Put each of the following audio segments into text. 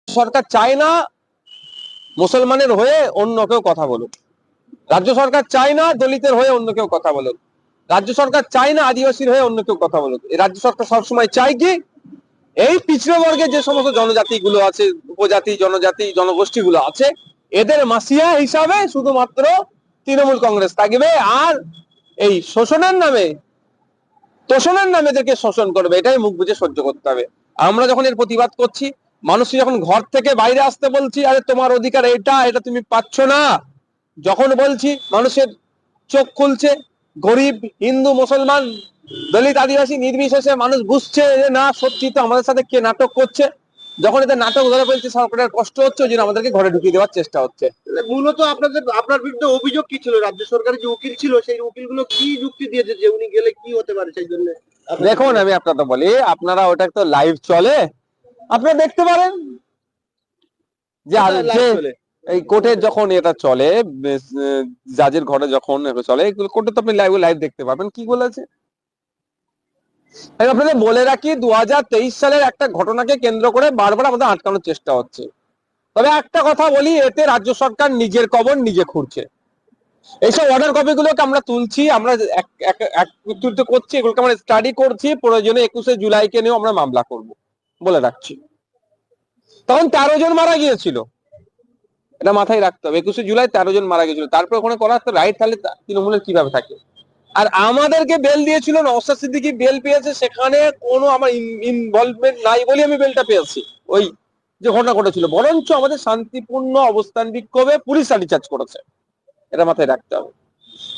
সরকার চায় না মুসলমানের হয়ে অন্য কেউ কথা বলুক, রাজ্য সরকার চায় না দলিতের হয়ে অন্য কেউ কথা বলুক, রাজ্য সরকার চায় না আদিবাসীর হয়ে অন্য কেউ কথা বলুক। এই রাজ্য সরকার সবসময় চায় কি এই পিছড়ে বর্গের যে সমস্ত জনজাতি গুলো আছে, উপজাতি জনজাতি জনগোষ্ঠী গুলো আছে, এদের মাসিয়া হিসাবে শুধুমাত্র তৃণমূল কংগ্রেস থাকবে, আর এই তোষণের নামে এদেরকে শোষণ করবে। এটাই মুখ বুঝে সহ্য করতে হবে। আমরা যখন এর প্রতিবাদ করছি, মানুষকে যখন ঘর থেকে বাইরে আসতে বলছি, আরে তোমার অধিকার এটা, এটা তুমি পাচ্ছ না, যখন বলছি মানুষের চোখ খুলছে, গরিব হিন্দু মুসলমান দলিত আদিবাসী নির্বিশেষে মানুষ বুঝছে যে না সত্যি তো আমাদের সাথে কে নাটক করছে। যখন এদের নাটক ধরে ফেলছে, সরকারের কষ্ট হচ্ছে, ওই জন্য আমাদেরকে ঘরে ঢুকিয়ে দেওয়ার চেষ্টা হচ্ছে। মূলত আপনার বিরুদ্ধে অভিযোগ কি ছিল? রাজ্য সরকারের যে উকিল ছিল সেই উকিলগুলো কি যুক্তি দিয়েছে যে উনি গেলে কি হতে পারে? সেই জন্য দেখুন, আমি আপনাকে বলি, আপনারা ওটা তো লাইভ চলে, আপনারা দেখতে পারেন যে এই কোর্টের যখন এটা চলে, জাজের ঘরে যখন চলে, কোর্টে তো আপনি লাইভ দেখতে পাবেন কি বলেছে। আমি আপনাদের বলে রাখি, 2023 সালের একটা ঘটনাকে কেন্দ্র করে বারবার আমাদের আটকানোর চেষ্টা হচ্ছে। তবে একটা কথা বলি, এতে রাজ্য সরকার নিজের কবর নিজে খুঁড়ছে। এইসব অর্ডার কপি গুলোকে আমরা তুলছি, আমরা একত্রিত করছি, এগুলোকে আমরা স্টাডি করছি, প্রয়োজনে 21শে জুলাইকে নিয়েও আমরা মামলা করব বলে রাখছি। তখন 13 জন মারা গিয়েছিল, এটা মাথায় রাখতে হবে। 21শে জুলাই 13 জন মারা গিয়েছিল, তারপর ওখানে করার তো রাইট তাহলে তৃণমূলের কিভাবে থাকে? আর আমাদেরকে বেল দিয়েছিল, নওশাদ সিদ্দিকী বেল পেয়েছে, সেখানে কোনো আমার ইনভলভমেন্ট নাই বলে আমি বেলটা পেয়েছি। ওই যে ঘটনা ঘটেছিল, বরঞ্চ আমাদের শান্তিপূর্ণ অবস্থান বিক্ষোভে পুলিশ লাঠিচার্জ করেছে, এটা মাথায় রাখতে হবে।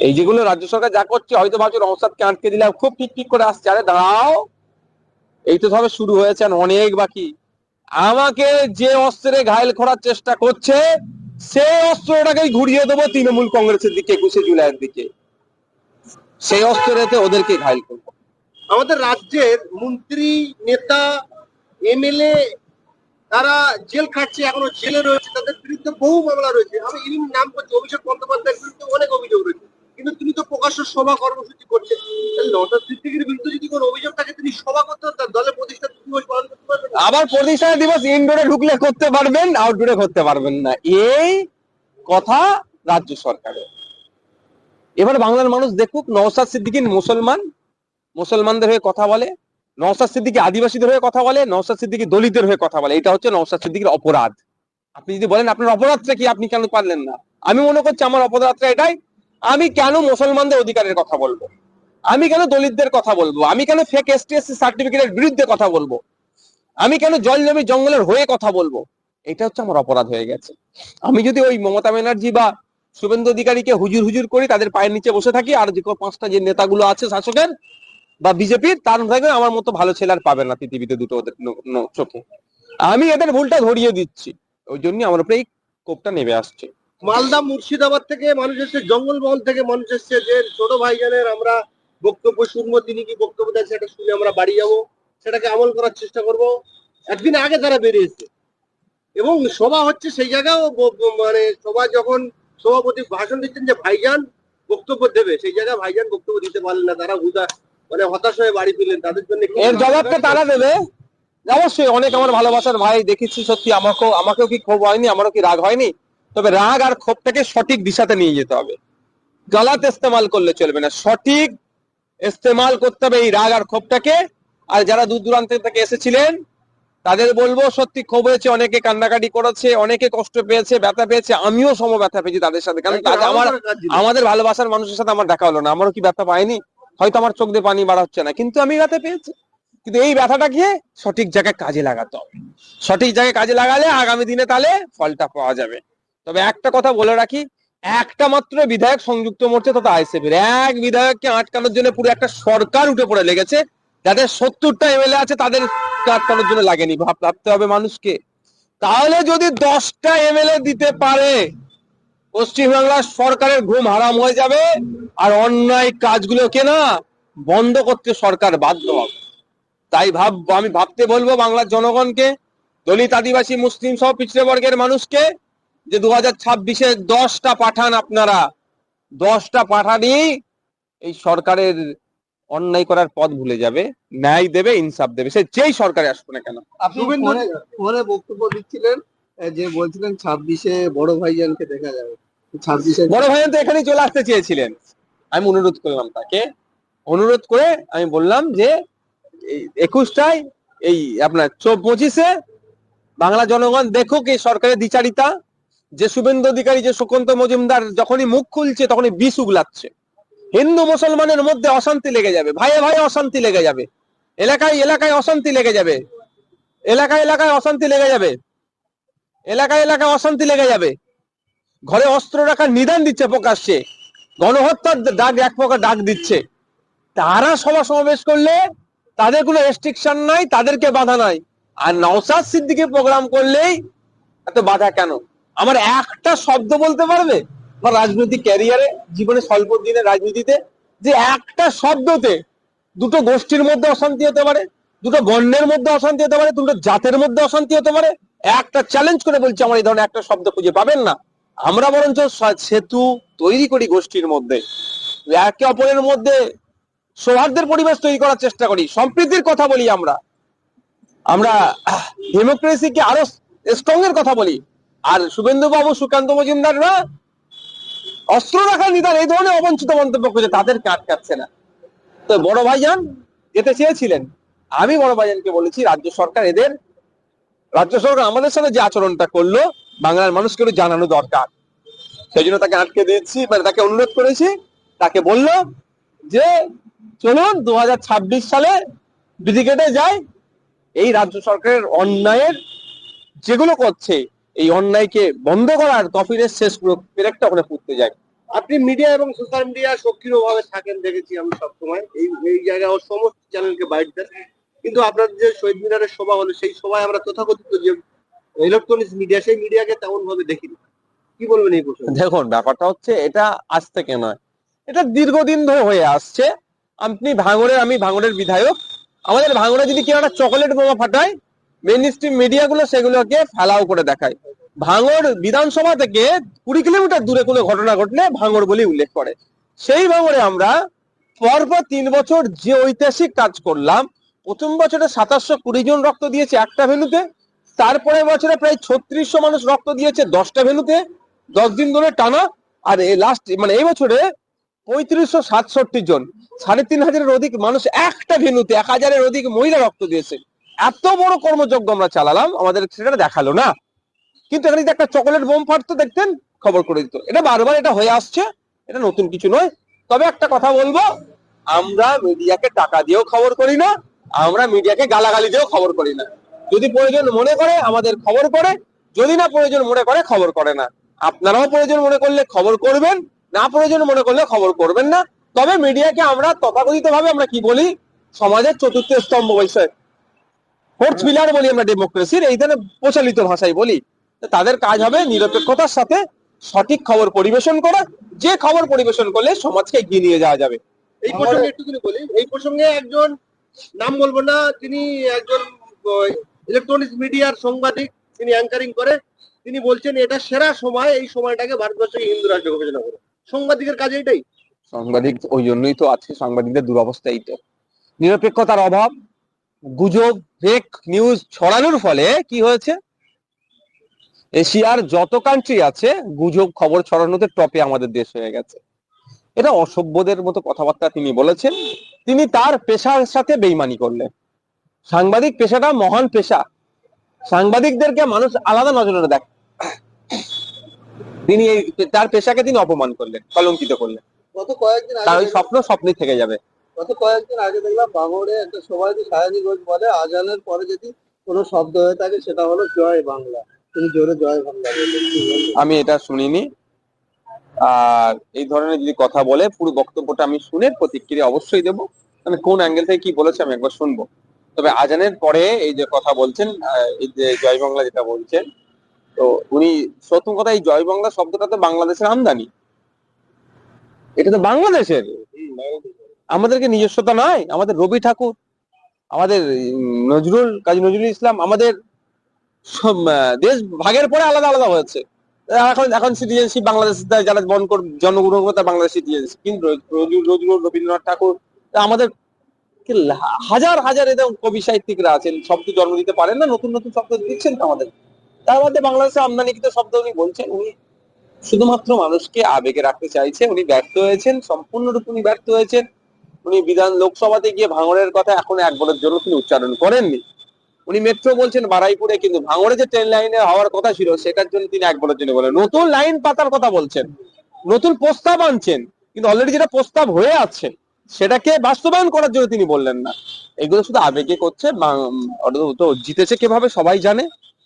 এই যেগুলো রাজ্য সরকার যা করছে, হয়তো ভাবছে নওশাদকে আটকে দিলে খুব ঠিক করে আসছে, আরে দাঁড়াও, এই তো সবে শুরু হয়েছে, অনেক বাকি। আমাকে যে অস্ত্রে ঘায়েল করার চেষ্টা করছে, সেই অস্ত্রটাকেই ঘুরিয়ে দেবো তৃণমূল কংগ্রেসের দিকে, 21শে জুলাইয়ের দিকে, সেই অস্ত্রেতে ওদেরকে ঘায়েল করবো। আমাদের রাজ্যের মন্ত্রী, নেতা, এমএলএ তারা জেল খাটছে, এখনো জেলে রয়েছে, তাদের বিরুদ্ধে বহু মামলা রয়েছে। আমি এই নাম করছি, অভিষেক বন্দ্যোপাধ্যায়ের বিরুদ্ধে অনেক অভিযোগ রয়েছে, কিন্তু তিনি তো প্রকাশ্য সভা কর্মসূচি করছেন। নওশাদ সিদ্দিকীর বিরুদ্ধে যদি কোনো অভিযোগ থাকে, তিনি সভা করতে পারেন, দলের প্রতিষ্ঠা দিবস পালন করতে পারবেন। আবার প্রতিষ্ঠা দিবস ইনডোরে ঢুকলে করতে পারবেন, আউটডোরে করতে পারবেন না, এই কথা রাজ্য সরকারের। এবার বাংলার মানুষ দেখুক, নওশাদ সিদ্দিকী মুসলমানদের হয়ে কথা বলে, নওশাদ সিদ্দিকী আদিবাসীদের হয়ে কথা বলে, নওশাদ সিদ্দিকী দলিতের হয়ে কথা বলে। এটা হচ্ছে নওশাদ সিদ্দিকীর অপরাধ। আপনি যদি বলেন আপনার অপরাধটা কি, আপনি কেন পারলেন না, আমি মনে করছি আমার অপরাধটা এটাই, আমি কেন মুসলমানদের অধিকারের কথা বলবো, আমি কেন দলিতদের কথা বলবো, আমি কেন ফেক এসটি/এসসি সার্টিফিকেটের বিরুদ্ধে কথা বলবো, আমি কেন জল জমি জঙ্গলের হয়ে কথা বলবো, এটা হচ্ছে আমার অপরাধ হয়ে গেছে। আমি যদি ওই মমতা ব্যানার্জি বা শুভেন্দু অধিকারীকে হুজুর হুজুর করি, তাদের পায়ের নিচে বসে থাকি, আর যে 5টা যে নেতাগুলো আছে শাসকের বা বিজেপির, তার থাকবে, আমার মতো ভালো ছেলে আর পাবে না পৃথিবীতে দুটো ওদের চোখে। আমি এদের ভুলটা ধরিয়ে দিচ্ছি, ওই জন্য আমার উপরে এই কোপটা নেমে আসছে। মালদা মুর্শিদাবাদ থেকে মানুষ এসছে, জঙ্গলমহল থেকে মানুষ এসছে, যে ছোট ভাইজানের আমরা বক্তব্য শুনবো, তিনি কি বক্তব্য দেন সেটা শুনে আমরা বাড়ি যাবো, সেটাকে আমল করার চেষ্টা করব। একদিন আগে তারা বেরিয়েছে এবং সভা হচ্ছে সেই জায়গাও, মানে সভা যখন সভাপতি ভাষণ দিচ্ছেন যে ভাইজান বক্তব্য দেবে, সেই জায়গায় ভাইজান বক্তব্য দিতে পারলেন না, তারা মানে হতাশ হয়ে বাড়ি ফিরলেন। তাদের জন্য এর জবাবটা তারা দেবে অবশ্যই। অনেক আমার ভালোবাসার ভাই দেখেছি, সত্যি আমাকেও কি ক্ষোভ হয়নি, আমারও কি রাগ হয়নি। তবে রাগ আর ক্ষোভটাকে সঠিক দিশাতে নিয়ে যেতে হবে, গালাত ইস্তেমাল করলে চলবে না, সঠিক ইস্তেমাল করতে হবে এই রাগ আর ক্ষোভটাকে। আর যারা দূর দূরান্ত থেকে এসেছিলেন তাদের বলবো, সত্যি ক্ষোভ হয়েছে, অনেকে কান্নাকাটি করেছে, অনেকে কষ্ট পেয়েছে, ব্যথা পেয়েছে, আমিও সম ব্যথা পেয়েছি তাদের সাথে, কারণ আমাদের ভালোবাসার মানুষের সাথে আমার দেখা হলো না, আমারও কি ব্যথা পাইনি? হয়তো আমার চোখ দিয়ে পানি বার হচ্ছে না, কিন্তু আমি ব্যথা পেয়েছি। কিন্তু এই ব্যথাটাকে সঠিক জায়গায় কাজে লাগাতে হবে, সঠিক জায়গায় কাজে লাগালে আগামী দিনে তাহলে ফলটা পাওয়া যাবে। তবে একটা কথা বলে রাখি, একটা মাত্র বিধায়ক সংযুক্ত মোর্চা তথা আইএসএফের এক বিধায়ককে আটকানোর জন্য পুরো একটা সরকার উঠে পড়ে লেগেছে, যাদের 70টা এমএলএ আছে তাদের আটকানোর জন্য লাগেনি। ভাবতে হবে মানুষকে। তাহলে যদি 10টা এমএলএ দিতে পারে, পশ্চিমবাংলার সরকারের ঘুম হারাম হয়ে যাবে, আর অন্যায় কাজগুলোকে না বন্ধ করতে সরকার বাধ্য হবে। তাই আমি ভাবতে বলবো বাংলার জনগণকে, দলিত আদিবাসী মুসলিম সহ পিছড়ে বর্গের মানুষকে, যে 2026-এ 10টা পাঠান, আপনারা 10টা পাঠানই এই সরকারের অন্যায় করার পথ ভুলে যাবে, ন্যায় দেবে, ইনসাফ দেবে, সে যেই সরকারে আসবে না কেন। আপনি শুভেন্দু ফোনে বক্তব্য দিচ্ছিলেন, যে বলছিলেন 26-এ বড় ভাইজানকে দেখা যাবে। 26-এ বড় ভাইজান তো এখানেই চলে আসতে চেয়েছিলেন, আমি অনুরোধ করলাম তাকে, অনুরোধ করে আমি বললাম যে এই 21টায় এই আপনার 25-এ বাংলা জনগণ দেখুক এই সরকারের দ্বিচারিতা, যে শুভেন্দু অধিকারী, যে সুকান্ত মজুমদার যখনই মুখ খুলছে তখনই বিষ উগলাচ্ছে। হিন্দু মুসলমানের মধ্যে অশান্তি লেগে যাবে, ভাইয়ে ভাইয়ে অশান্তি লেগে যাবে, এলাকায় এলাকায় অশান্তি লেগে যাবে, এলাকায় এলাকায় অশান্তি লেগে যাবে, এলাকায় এলাকায় অশান্তি লেগে যাবে। ঘরে অস্ত্র রাখার নিদান দিচ্ছে প্রকাশ্যে, গণহত্যার ডাক এক প্রকার ডাক দিচ্ছে। তারা সভা সমাবেশ করলে তাদের কোনো রেস্ট্রিকশন নাই, তাদেরকে বাধা নাই। আর নওশাদ সিদ্দিকী প্রোগ্রাম করলেই এত বাধা কেন? আমার একটা শব্দ বলতে পারবে আমার রাজনৈতিক ক্যারিয়ারে, জীবনে স্বল্প দিনের রাজনীতিতে, যে একটা শব্দতে দুটো গোষ্ঠীর মধ্যে অশান্তি হতে পারে, দুটো বর্ণের মধ্যে অশান্তি হতে পারে, দুটো জাতের মধ্যে অশান্তি হতে পারে? একটা চ্যালেঞ্জ করে বলছি, আমার এই ধরনের একটা শব্দ খুঁজে পাবেন না। আমরা বরঞ্চ সেতু তৈরি করি গোষ্ঠীর মধ্যে, একে অপরের মধ্যে সৌহার্দ্যের পরিবেশ তৈরি করার চেষ্টা করি, সম্প্রীতির কথা বলি, আমরা আমরা ডেমোক্রেসিকে আরো স্ট্রং এর কথা বলি। আর শুভেন্দু বাবু, সুকান্ত মজুমদাররা অস্ত্র রাখার নিদান এই ধরনের অবঞ্চিত মন্তব্য করছে, তাদেরকে আটকাচ্ছে না। তো বড় ভাইজান যেতে চেয়েছিলেন, আমি বড় ভাইজানকে বলেছি রাজ্য সরকার আমাদের সাথে যে আচরণটা করলো বাংলার মানুষকে একটু জানানো দরকার। সেই জন্য তাকে আটকে দিয়েছি, মানে তাকে অনুরোধ করেছি, তাকে বললো যে চলুন 2026 সালে ব্রিগেডে যাই, এই রাজ্য সরকারের অন্যায়ের যেগুলো করছে এই অন্যায়কে বন্ধ করার কফিনের শেষ পেরেকটা ওখানে পুঁততে যায়। আপনি মিডিয়া এবং সোশ্যাল মিডিয়া সক্রিয় ভাবে থাকেন, দেখেছি আমি সবসময় এই এই জায়গায় ও সমস্ত চ্যানেলকে বাইট দেন। কিন্তু আপনার যে শহীদ মিনারের সভা হলো, সেই সভায় আমরা তথাকথিত যে ইলেকট্রনিক্স মিডিয়া, সেই মিডিয়াকে তেমন ভাবে দেখিনি। কি বলবেন এই প্রসঙ্গে? দেখুন, ব্যাপারটা হচ্ছে এটা আজ থেকে নয়, এটা দীর্ঘদিন ধরে হয়ে আসছে। আমি ভাঙড়ের বিধায়ক, আমাদের ভাঙড়ে যদি কেউ একটা চকলেট বোমা ফাটায়, মেইন স্ট্রিম মিডিয়াগুলো সেগুলোকে ফেলাও করে দেখায়। ভাঙড় বিধানসভা থেকে 20 কিলোমিটার দূরে কোনো ঘটনা ঘটলে ভাঙড় বলে উল্লেখ করে। সেই ভাঙড়ে আমরা পরপর 3 বছর যে ঐতিহাসিক কাজ করলাম, প্রথম বছরে 2720 জন রক্ত দিয়েছে একটা ভেন্যুতে, তারপরে বছরে প্রায় 3600 মানুষ রক্ত দিয়েছে 10টা ভেন্যুতে, 10 দিন ধরে টানা। আর এই বছরে 3567 জন, 3500-এর অধিক মানুষ একটা ভেন্যুতে, 1000-এর অধিক মহিলা রক্ত দিয়েছে। এত বড় কর্মযজ্ঞ আমরা চালালাম, আমাদের সেটা দেখালো না। কিন্তু এখানে যদি একটা চকলেট বোম ফাটতো দেখতেন, খবর করে দিত। এটা বারবার এটা হয়ে আসছে, এটা নতুন কিছু নয়। তবে একটা কথা বলবো, আমরা মিডিয়াকে টাকা দিয়েও খবর করি না, আমরা মিডিয়াকে গালাগালি দিয়েও খবর করি না। যদি প্রয়োজন মনে করে আমাদের খবর করে, যদি না প্রয়োজন মনে করে খবর করে না। আপনারাও প্রয়োজন মনে করলে খবর করবেন, না প্রয়োজন মনে করলে খবর করবেন না। তবে মিডিয়াকে আমরা তথাকথিত ভাবে আমরা কি বলি, সমাজের চতুর্থ স্তম্ভ বৈষয়, ফোর্থ পিলার বলি আমরা ডেমোক্রেসির, এই ধরনের প্রচলিত ভাষায় বলি। তাদের কাজ হবে নিরপেক্ষতার সাথে সঠিক খবর পরিবেশন করা, যে খবর পরিবেশন করলে সমাজকে এগিয়ে নিয়ে যাওয়া যাবে। এই প্রসঙ্গে একটুখানি বলি, এই প্রসঙ্গে একজন, নাম বলবো না, তিনি একজন ইলেকট্রনিক্স মিডিয়ার সাংবাদিক, তিনি অ্যাঙ্কারিং করে, তিনি বলছেন এটা সেরা সময়, এই সময়টাকে ভারতবর্ষকে হিন্দু রাষ্ট্র ঘোষণা করে। সাংবাদিকের কাজ এটাই। সাংবাদিক ওই জন্যই তো আছে, সাংবাদিকদের দুরবস্থাই তো নিরপেক্ষতার অভাব, গুজব, ফেক নিউজ ছড়ানোর ফলে কি হয়েছে, এশিয়ার যত কান্ট্রি আছে গুজব খবর ছড়ানোতে টপে আমাদের দেশ হয়ে গেছে। এটা অসভ্যদের মতো কথাবার্তা তিনি বলেছেন, তিনি তার পেশার সাথে বেইমানি করলেন। সাংবাদিক পেশাটা মহান পেশা, সাংবাদিকদেরকে মানুষ আলাদা নজরে দেখে, তিনি তার পেশাকে তিনি অপমান করলেন, কলঙ্কিত করলেন। গত কয়েকদিন তার আগে ওই স্বপ্ন স্বপ্নই থেকে যাবে। দেখলাম ভাঙড়ে একটা সভায় সায়নী ঘোষ বলে, আজানের পরে যদি কোনো শব্দ হয়ে থাকে সেটা হলো জয় বাংলা। তিনি জোরে জয় বাংলা বললেন। কি বলবেন? আমি এটা শুনিনি। আর এই ধরনের যদি কথা বলে, পুরো বক্তব্যটা আমি শুনে প্রতিক্রিয়া অবশ্যই দেবো। মানে কোন অ্যাঙ্গেল থেকে কি বলেছে আমি একবার শুনবো। তবে আজানের পরে এই যে কথা বলছেন, এই যে জয় বাংলা যেটা বলছেন, তো উনি প্রথম কথা, এই জয় বাংলা শব্দটা তো বাংলাদেশের আমদানি, এটা তো বাংলাদেশের। আমাদেরকে নিজস্বতা নয়, আমাদের রবি ঠাকুর, আমাদের কাজী নজরুল ইসলাম, আমাদের দেশ ভাগের পরে আলাদা আলাদা হয়েছে। এখন এখন সিটিজেনশিপ বাংলাদেশ, যারা জন্মগ্রহণ করবে তার বাংলাদেশ সিটিজেনশিপ। কিন্তু নজরুল, রবীন্দ্রনাথ ঠাকুর, তা আমাদের হাজার হাজার এরকম কবি সাহিত্যিকরা আছেন, শব্দ জন্ম দিতে পারেন না, নতুন নতুন শব্দ দিচ্ছেন তো আমাদের। তার মধ্যে বাংলাদেশে আমদানিকৃত শব্দ উনি বলছেন, উনি শুধুমাত্র মানুষকে আবেগে রাখতে চাইছে। উনি ব্যর্থ হয়েছেন, সম্পূর্ণরূপে উনি ব্যর্থ হয়েছেন। উনি লোকসভাতে গিয়ে ভাঙড়ের কথা এখন একবারের জন্য তিনি উচ্চারণ করেননি। উনি মেট্রো বলছেন বারাইপুরে, কিন্তু ভাঙড়ে যে ট্রেন লাইনে হওয়ার কথা ছিল সেটার জন্য তিনি একবারের জন্য বলেন। নতুন লাইন পাতার কথা বলছেন, নতুন প্রস্তাব আনছেন, কিন্তু অলরেডি যেটা প্রস্তাব হয়ে আছে সেটাকে বাস্তবায়ন করার জন্য তিনি বললেন না। এগুলো শুধু আবেগে করছে। তো জিতেছে কিভাবে সবাই জানে,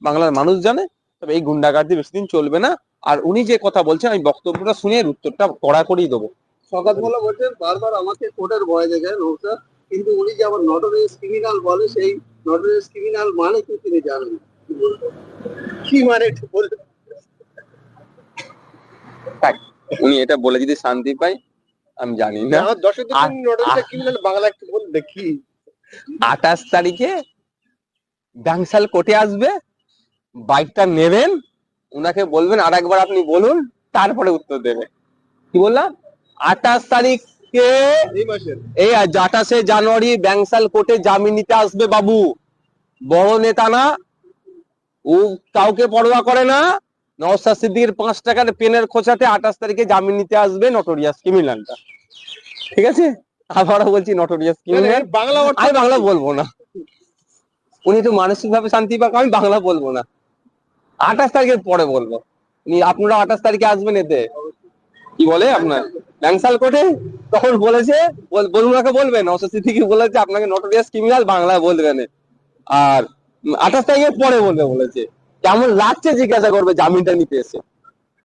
বাংলার মানুষ জানে। তবে এই গুন্ডাগার্দি বেশি দিন চলবে না। আর উনি যে কথা বলছেন, আমি বক্তব্যটা শুনে এর উত্তরটা কড়াকড়ি দেবো। শওকত মোল্লা বলছেন বারবার আমাকে কোর্টের ভয় দেখায় নৌসাদ, কিন্তু উনি যে আবার নটোরিয়াস ক্রিমিনাল বলে, সেই নটোরিয়াস ক্রিমিনাল মানে কি তিনি জানেন না। কি মানে একটু বলে তাই উনি এটা বলে যদি শান্তি পাই, আমি জানি না। আমার দর্শকদের জন্য নোটিশটা ক্রিমিনাল বাংলা একটু বলে দেখি। 28 তারিখে ডাংসাল কোর্টে আসবে, বাইকটা নেবেন, উনাকে বলবেন আর একবার আপনি বলুন, তারপরে উত্তর দেবে। কি বললাম? 28 তারিখে, এই মাসের এই 28শে জানুয়ারি ব্যাংসাল কোর্টে জামিন নিতে আসবে বাবু। বড় নেতা না, ও কাউকে পরোয়া করে না। নওশাদ সিদ্দিকীর 5 টাকার পেনের খোঁচাতে 28 তারিখে জামিন নিতে আসবে নটোরিয়াস ক্রিমিনালটা। ঠিক আছে, আবারও বলছি নটোরিয়াস ক্রিমিনাল। বাংলা অর্থ আমি বাংলা বলবো না, উনি তো মানসিক ভাবে শান্তি পাক, আমি বাংলা বলবো না। 28 তারিখের পরে বলবো। আপনারা 28 তারিখে আসবেন এতে, কি বলে আপনার ব্যাংসাল কোর্টে, তখন বলেছে বলুনাকে বলবেন, নওশাদ সিদ্দিকী বলেছে আপনাকে নটোরিয়াস ক্রিমিনাল বাংলায় বলবেন। আর 28 তারিখের পরে বলবে বলেছে। কেমন লাগছে জিজ্ঞাসা করবে জামিনটা নিতে এসে।